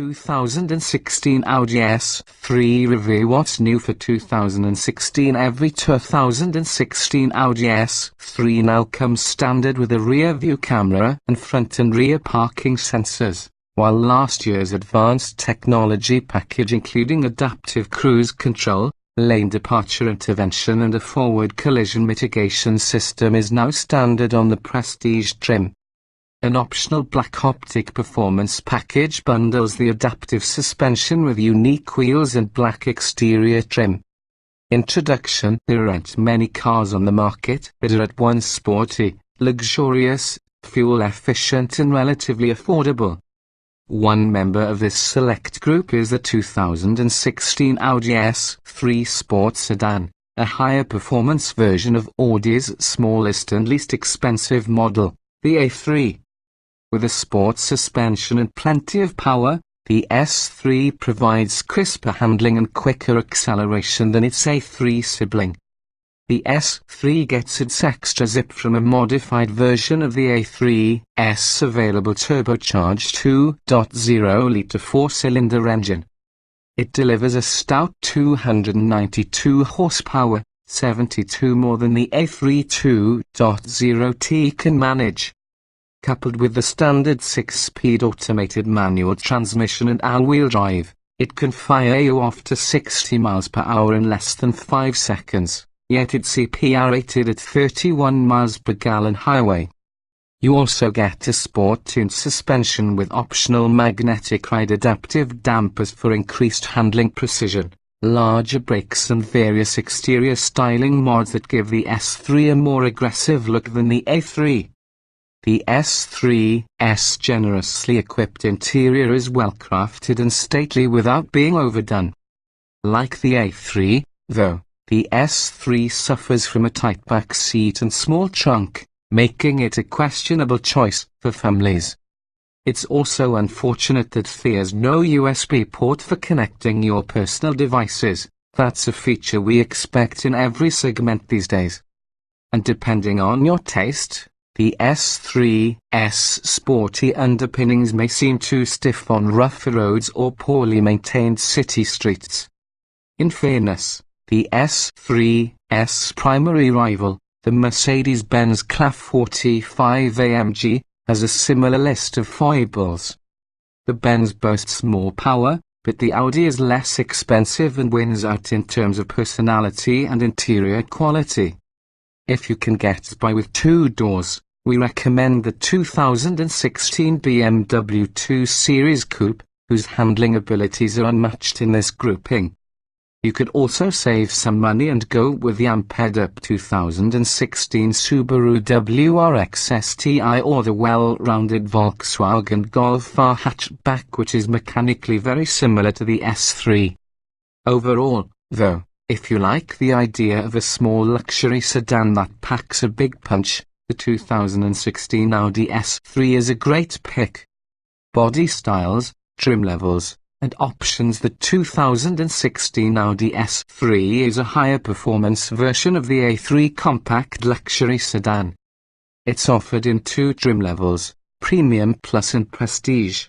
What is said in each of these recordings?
2016 Audi S3 review. What's new for 2016? Every 2016 Audi S3 now comes standard with a rear view camera and front and rear parking sensors, while last year's advanced technology package including adaptive cruise control, lane departure intervention and a forward collision mitigation system is now standard on the Prestige trim. An optional black optic performance package bundles the adaptive suspension with unique wheels and black exterior trim. Introduction: there aren't many cars on the market that are at once sporty, luxurious, fuel-efficient and relatively affordable. One member of this select group is the 2016 Audi S3 Sports Sedan, a higher performance version of Audi's smallest and least expensive model, the A3. With a sports suspension and plenty of power, the S3 provides crisper handling and quicker acceleration than its A3 sibling. The S3 gets its extra zip from a modified version of the A3's available turbocharged 2.0-litre four-cylinder engine. It delivers a stout 292 horsepower, 72 more than the A3 2.0T can manage. Coupled with the standard 6-speed automated manual transmission and all-wheel drive, it can fire you off to 60 miles per hour in less than 5 seconds, yet it's CPR rated at 31 miles per gallon highway. You also get a sport-tuned suspension with optional magnetic ride adaptive dampers for increased handling precision, larger brakes and various exterior styling mods that give the S3 a more aggressive look than the A3. The S3's generously equipped interior is well crafted and stately without being overdone. Like the A3, though, the S3 suffers from a tight back seat and small trunk, making it a questionable choice for families. It's also unfortunate that there's no USB port for connecting your personal devices. That's a feature we expect in every segment these days. And depending on your taste, the S3's sporty underpinnings may seem too stiff on rougher roads or poorly maintained city streets. In fairness, the S3's primary rival, the Mercedes-Benz CLA 45 AMG, has a similar list of foibles. The Benz boasts more power, but the Audi is less expensive and wins out in terms of personality and interior quality. If you can get by with 2 doors, we recommend the 2016 BMW 2 Series Coupe, whose handling abilities are unmatched in this grouping. You could also save some money and go with the amped-up 2016 Subaru WRX STI or the well-rounded Volkswagen Golf R hatchback, which is mechanically very similar to the S3. Overall, though, if you like the idea of a small luxury sedan that packs a big punch, the 2016 Audi S3 is a great pick. Body styles, trim levels, and options. The 2016 Audi S3 is a higher performance version of the A3 compact luxury sedan. It's offered in 2 trim levels, Premium Plus and Prestige.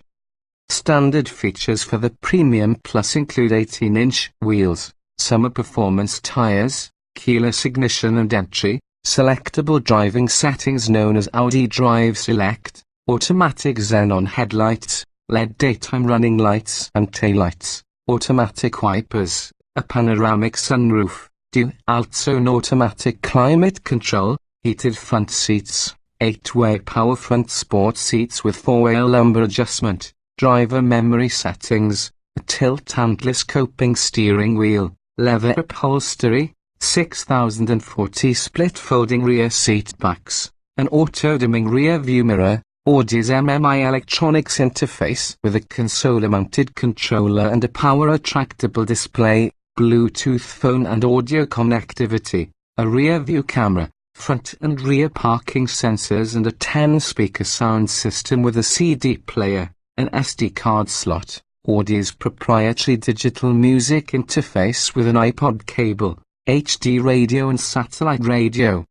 Standard features for the Premium Plus include 18-inch wheels, summer performance tires, keyless ignition and entry, selectable driving settings known as Audi Drive Select, automatic xenon headlights, LED daytime running lights and taillights, automatic wipers, a panoramic sunroof, dual-zone automatic climate control, heated front seats, 8-way power front sport seats with 4-way lumbar adjustment, driver memory settings, a tilt and telescoping steering wheel, leather upholstery, 6040 split folding rear seat backs, an auto-dimming rear view mirror, Audi's MMI electronics interface with a console-mounted controller and a power-attractable display, Bluetooth phone and audio connectivity, a rear-view camera, front and rear parking sensors and a 10-speaker sound system with a CD player, an SD card slot, Audi's proprietary digital music interface with an iPod cable, HD radio and satellite radio.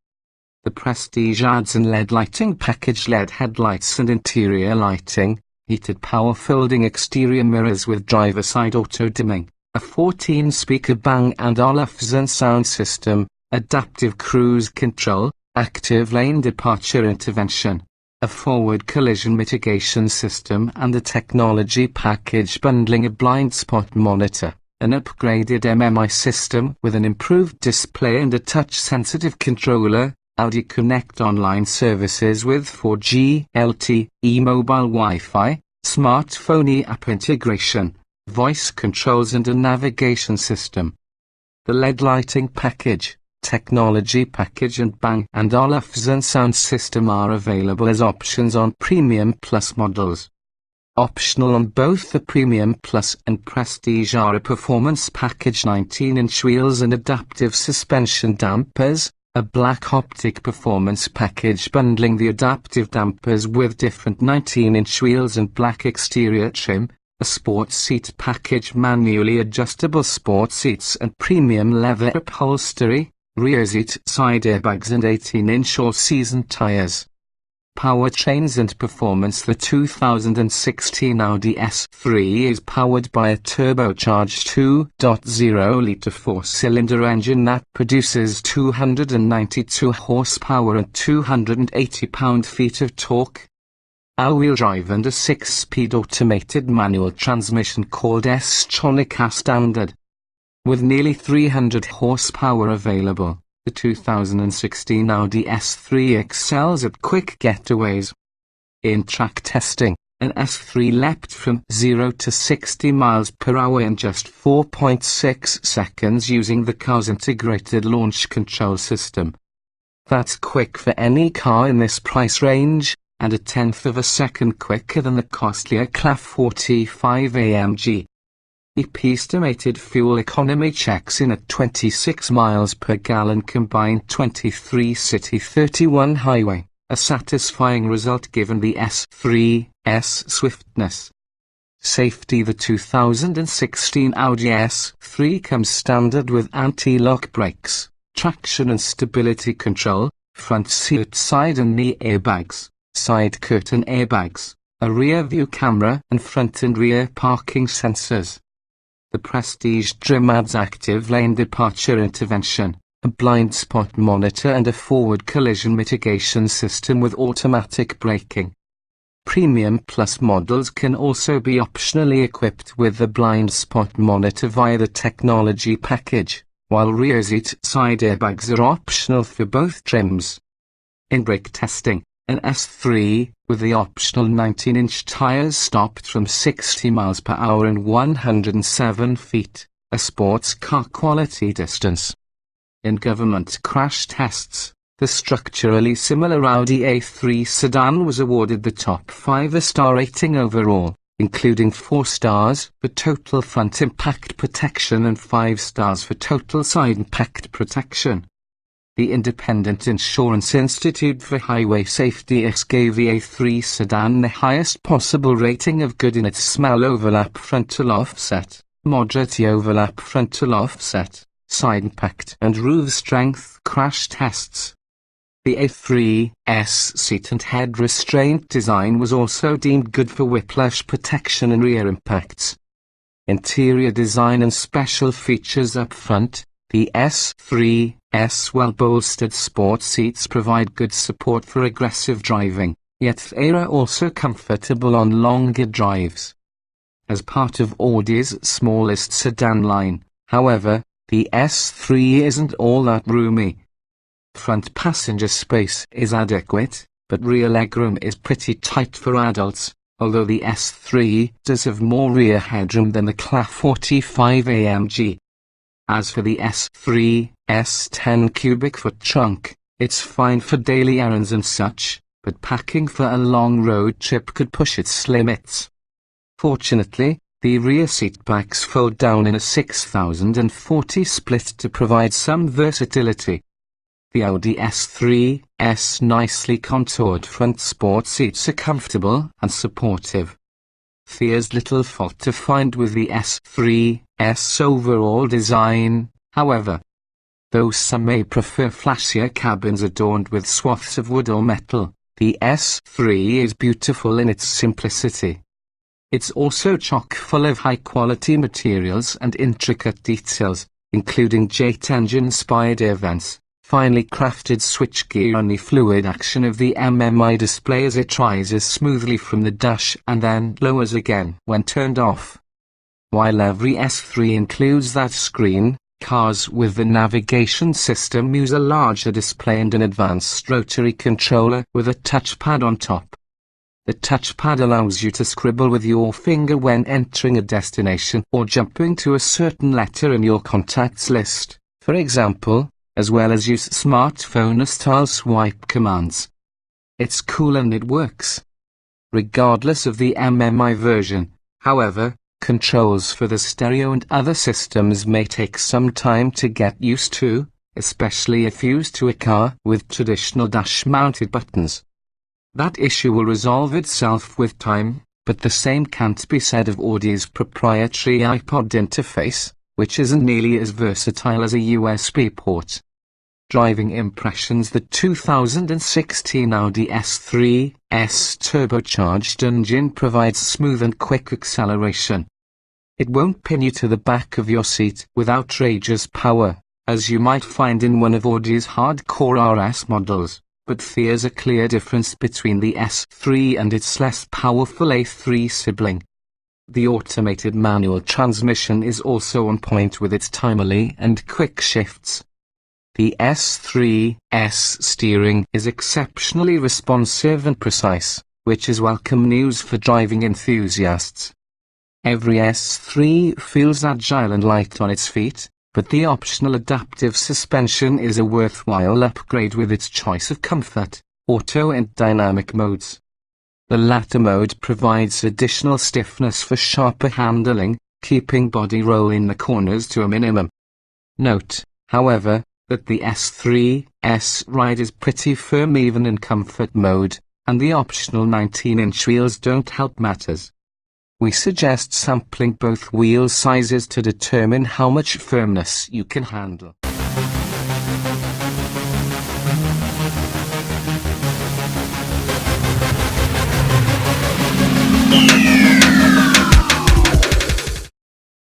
The Prestige adds an LED lighting package, LED headlights and interior lighting, heated power-folding exterior mirrors with driver-side auto-dimming, a 14-speaker Bang & Olufsen sound system, adaptive cruise control, active lane departure intervention, a forward collision mitigation system and a technology package bundling a blind spot monitor, an upgraded MMI system with an improved display and a touch-sensitive controller, Audi Connect online services with 4G, LTE mobile Wi-Fi, smartphone app integration, voice controls and a navigation system. The LED lighting package, technology package and Bang & Olufsen sound system are available as options on Premium Plus models. Optional on both the Premium Plus and Prestige are a performance package 19-inch wheels and adaptive suspension dampers, a black optic performance package bundling the adaptive dampers with different 19-inch wheels and black exterior trim, a sports seat package manually adjustable sports seats and premium leather upholstery, rear seat side airbags and 18-inch all-season tires. Powertrains and performance. The 2016 Audi S3 is powered by a turbocharged 2.0-litre four-cylinder engine that produces 292 horsepower and 280 pound-feet of torque. All-wheel drive and a 6-speed automated manual transmission called S-tronic are standard. With nearly 300 horsepower available, the 2016 Audi S3 excels at quick getaways. In track testing, an S3 leapt from 0 to 60 miles per hour in just 4.6 seconds using the car's integrated launch control system. That's quick for any car in this price range, and a tenth of a second quicker than the costlier CLA 45 AMG. Estimated fuel economy checks in at 26 miles per gallon combined 23 city 31 highway, a satisfying result given the S3's swiftness. Safety. The 2016 Audi S3 comes standard with anti-lock brakes, traction and stability control, front seat side and knee airbags, side curtain airbags, a rear view camera and front and rear parking sensors. The Prestige trim adds active lane departure intervention, a blind spot monitor and a forward collision mitigation system with automatic braking. Premium Plus models can also be optionally equipped with the blind spot monitor via the technology package, while rear seat side airbags are optional for both trims. In brake testing, an S3, with the optional 19-inch tires stopped from 60 miles per hour in 107 feet, a sports car quality distance. In government crash tests, the structurally similar Audi A3 sedan was awarded the top 5-star rating overall, including 4 stars for total front impact protection and 5 stars for total side impact protection. The Independent Insurance Institute for Highway Safety gave the A3 sedan the highest possible rating of good in its small overlap frontal offset, moderate overlap frontal offset, side impact and roof strength crash tests. The A3's seat and head restraint design was also deemed good for whiplash protection and rear impacts. Interior design and special features up front. The S3's well-bolstered sports seats provide good support for aggressive driving, yet they are also comfortable on longer drives. As part of Audi's smallest sedan line, however, the S3 isn't all that roomy. Front passenger space is adequate, but rear legroom is pretty tight for adults, although the S3 does have more rear headroom than the CLA 45 AMG. As for the S3's 10 cubic foot trunk, it's fine for daily errands and such, but packing for a long road trip could push its limits. Fortunately, the rear seat backs fold down in a 6040 split to provide some versatility. The Audi S3's nicely contoured front sports seats are comfortable and supportive. There's little fault to find with the S3's overall design, however. Though some may prefer flashier cabins adorned with swaths of wood or metal, the S3 is beautiful in its simplicity. It's also chock full of high-quality materials and intricate details, including jet engine-inspired air vents, finely crafted switchgear and the fluid action of the MMI display as it rises smoothly from the dash and then lowers again when turned off. While every S3 includes that screen, cars with the navigation system use a larger display and an advanced rotary controller with a touchpad on top. The touchpad allows you to scribble with your finger when entering a destination or jumping to a certain letter in your contacts list, for example, as well as use smartphone-style swipe commands. It's cool and it works. Regardless of the MMI version, however, controls for the stereo and other systems may take some time to get used to, especially if used to a car with traditional dash-mounted buttons. That issue will resolve itself with time, but the same can't be said of Audi's proprietary iPod interface, which isn't nearly as versatile as a USB port. Driving impressions. The 2016 Audi S3's turbocharged engine provides smooth and quick acceleration. It won't pin you to the back of your seat with outrageous power, as you might find in one of Audi's hardcore RS models, but there's a clear difference between the S3 and its less powerful A3 sibling. The automated manual transmission is also on point with its timely and quick shifts. The S3's steering is exceptionally responsive and precise, which is welcome news for driving enthusiasts. Every S3 feels agile and light on its feet, but the optional adaptive suspension is a worthwhile upgrade with its choice of comfort, auto and dynamic modes. The latter mode provides additional stiffness for sharper handling, keeping body roll in the corners to a minimum. Note, however, that the S3's ride is pretty firm even in comfort mode, and the optional 19-inch wheels don't help matters. We suggest sampling both wheel sizes to determine how much firmness you can handle.